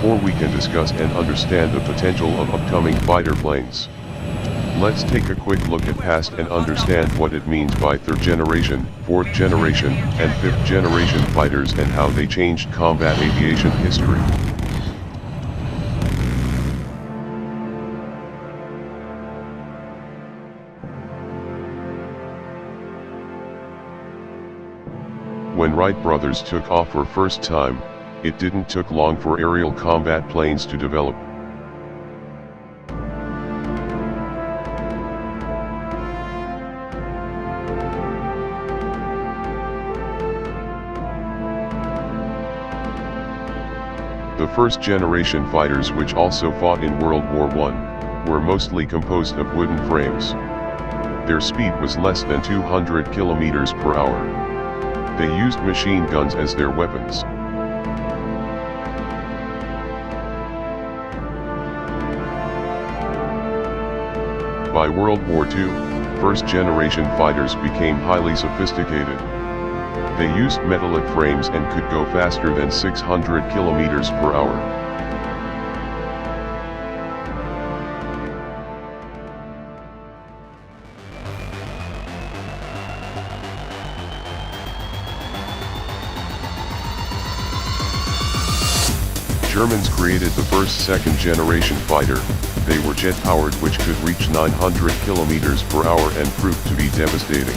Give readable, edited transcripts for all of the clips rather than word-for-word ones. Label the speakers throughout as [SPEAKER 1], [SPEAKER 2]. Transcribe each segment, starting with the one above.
[SPEAKER 1] before we can discuss and understand the potential of upcoming fighter planes. Let's take a quick look at past and understand what it means by third generation, fourth generation, and fifth generation fighters and how they changed combat aviation history. When Wright brothers took off for first time, it didn't took long for aerial combat planes to develop. The first generation fighters, which also fought in World War I, were mostly composed of wooden frames. Their speed was less than 200 kilometers per hour. They used machine guns as their weapons. By World War II, first-generation fighters became highly sophisticated. They used metallic frames and could go faster than 600 kilometers per hour. Germans created the first second-generation fighter. They were jet-powered, which could reach 900 kilometers per hour and proved to be devastating.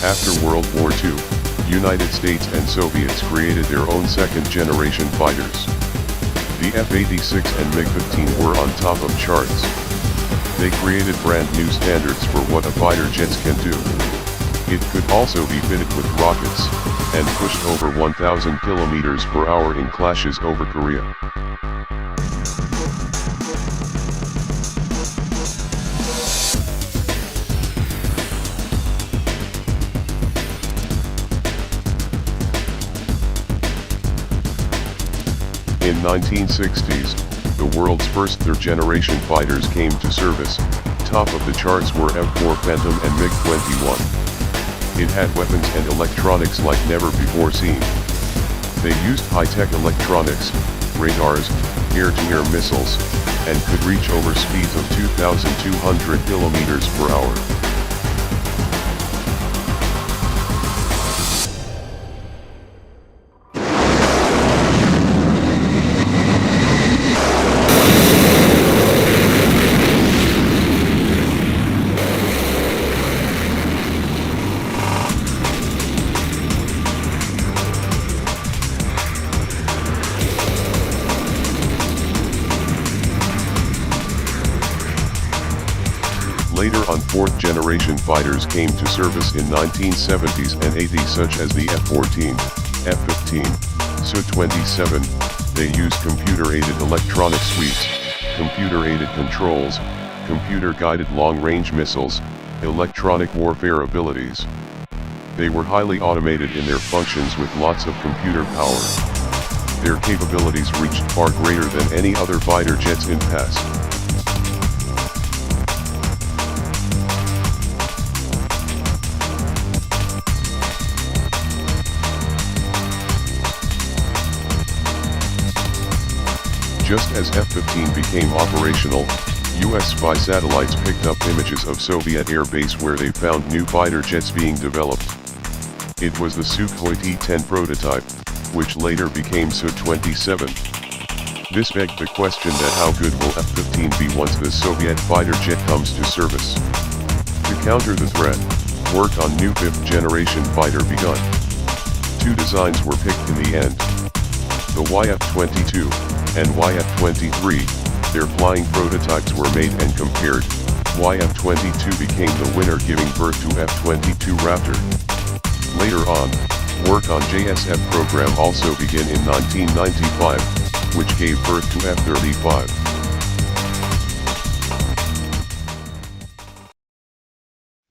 [SPEAKER 1] After World War II, United States and Soviets created their own second-generation fighters. The F-86 and MiG-15 were on top of charts. They created brand new standards for what a fighter jets can do. It could also be fitted with rockets, and pushed over 1,000 kilometers per hour in clashes over Korea. In 1960s, the world's first third-generation fighters came to service. Top of the charts were F-4 Phantom and MiG-21. It had weapons and electronics like never before seen. They used high-tech electronics, radars, air-to-air missiles, and could reach over speeds of 2,200 kilometers per hour. Later on, fourth-generation fighters came to service in 1970s and 80s, such as the F-14, F-15, Su-27. They used computer-aided electronic suites, computer-aided controls, computer-guided long-range missiles, electronic warfare abilities. They were highly automated in their functions with lots of computer power. Their capabilities reached far greater than any other fighter jets in past. Just as F-15 became operational, US spy satellites picked up images of Soviet air base where they found new fighter jets being developed. It was the Sukhoi T-10 prototype, which later became Su-27. This begged the question that how good will F-15 be once the Soviet fighter jet comes to service? To counter the threat, work on new fifth-generation fighter begun. Two designs were picked in the end. The YF-22 and YF-23, their flying prototypes were made and compared. YF-22 became the winner, giving birth to F-22 Raptor. Later on, work on JSF program also began in 1995, which gave birth to F-35.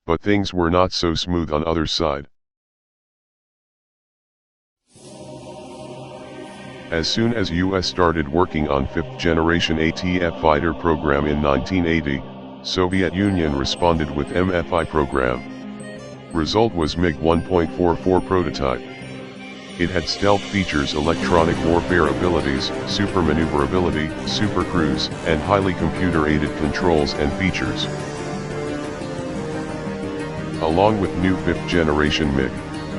[SPEAKER 1] But things were not so smooth on other side. As soon as US started working on 5th generation ATF fighter program in 1980, Soviet Union responded with MFI program. Result was MiG 1.44 prototype. It had stealth features, electronic warfare abilities, super maneuverability, super cruise, and highly computer-aided controls and features. Along with new 5th generation MiG,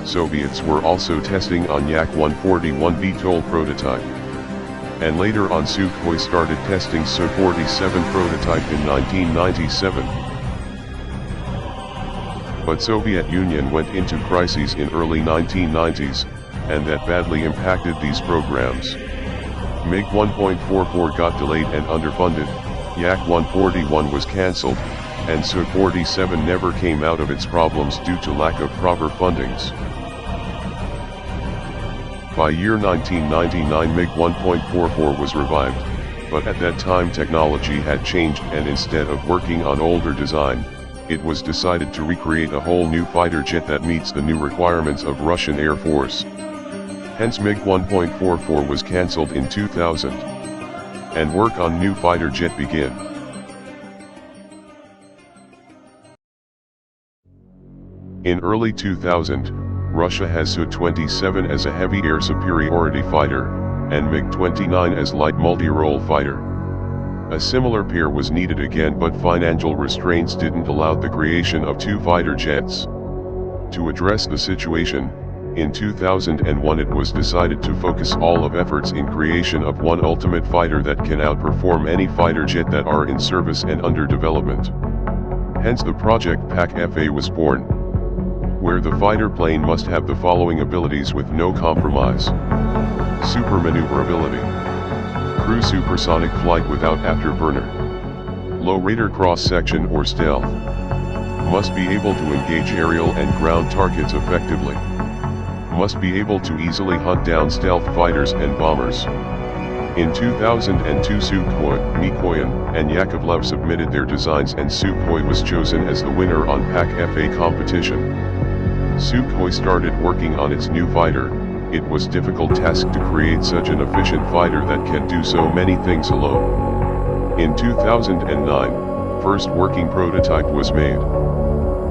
[SPEAKER 1] Soviets were also testing on Yak-141 VTOL prototype. And later on Sukhoi started testing Su-47 prototype in 1997. But Soviet Union went into crises in early 1990s, and that badly impacted these programs. MiG 1.44 got delayed and underfunded, Yak-141 was cancelled, and Su-47 never came out of its problems due to lack of proper fundings. By year 1999 MiG 1.44 was revived, but at that time technology had changed, and instead of working on older design, it was decided to recreate a whole new fighter jet that meets the new requirements of Russian Air Force. Hence MiG 1.44 was cancelled in 2000. And work on new fighter jet began. In early 2000, Russia has Su-27 as a heavy air superiority fighter, and MiG-29 as light multi-role fighter. A similar pair was needed again, but financial restraints didn't allow the creation of two fighter jets. To address the situation, in 2001 it was decided to focus all of efforts in creation of one ultimate fighter that can outperform any fighter jet that are in service and under development. Hence the project PAK-FA was born, where the fighter plane must have the following abilities with no compromise. Super maneuverability. Cruise supersonic flight without afterburner. Low radar cross-section or stealth. Must be able to engage aerial and ground targets effectively. Must be able to easily hunt down stealth fighters and bombers. In 2002 Sukhoi, Mikoyan, and Yakovlev submitted their designs, and Sukhoi was chosen as the winner on PAK-FA competition. Sukhoi started working on its new fighter. It was a difficult task to create such an efficient fighter that can do so many things alone. In 2009, first working prototype was made.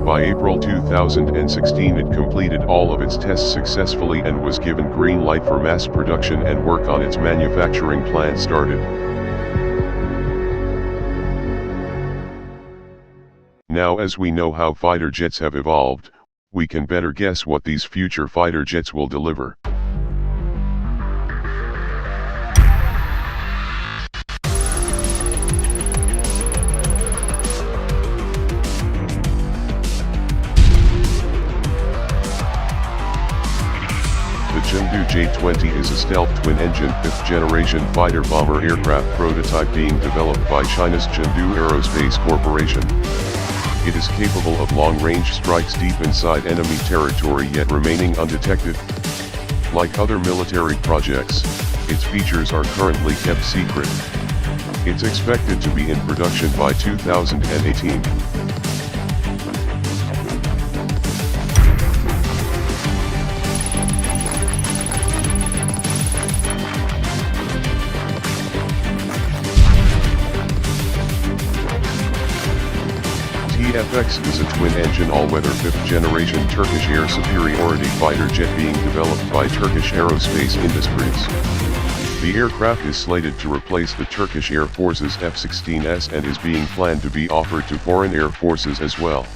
[SPEAKER 1] By April 2016 it completed all of its tests successfully and was given green light for mass production, and work on its manufacturing plant started. Now, as we know how fighter jets have evolved, we can better guess what these future fighter jets will deliver. The Chengdu J-20 is a stealth twin-engine 5th generation fighter-bomber aircraft prototype being developed by China's Chengdu Aerospace Corporation. It is capable of long-range strikes deep inside enemy territory yet remaining undetected. Like other military projects, its features are currently kept secret. It's expected to be in production by 2018. TFX is a twin-engine all-weather 5th generation Turkish air superiority fighter jet being developed by Turkish Aerospace Industries. The aircraft is slated to replace the Turkish Air Force's F-16S and is being planned to be offered to foreign air forces as well.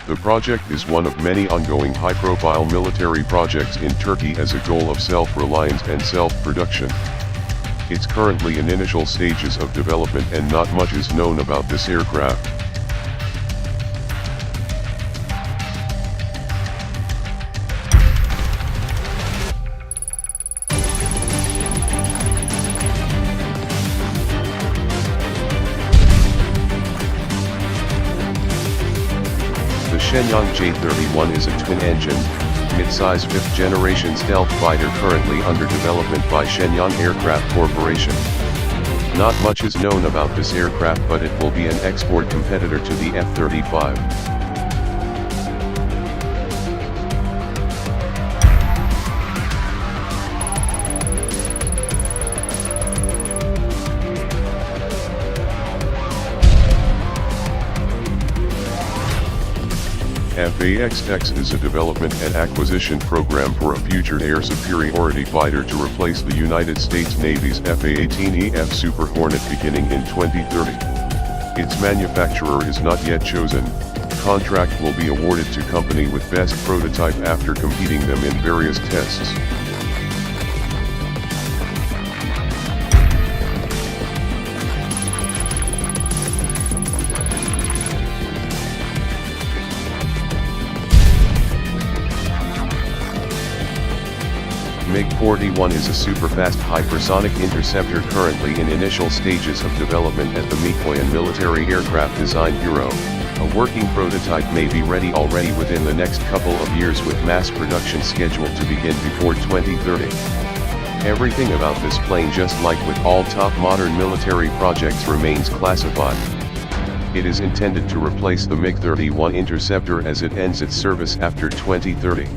[SPEAKER 1] The project is one of many ongoing high-profile military projects in Turkey as a goal of self-reliance and self-production. It's currently in initial stages of development and not much is known about this aircraft. The Shenyang J-31 is a twin-engine, mid-size 5th generation stealth fighter currently under development by Shenyang Aircraft Corporation. Not much is known about this aircraft, but it will be an export competitor to the F-35. F/A-XX is a development and acquisition program for a future air superiority fighter to replace the United States Navy's F/A-18EF Super Hornet beginning in 2030. Its manufacturer is not yet chosen. Contract will be awarded to company with best prototype after competing them in various tests. MiG-41 is a superfast hypersonic interceptor currently in initial stages of development at the Mikoyan Military Aircraft Design Bureau. A working prototype may be ready already within the next couple of years with mass production scheduled to begin before 2030. Everything about this plane, just like with all top modern military projects, remains classified. It is intended to replace the MiG-31 interceptor as it ends its service after 2030.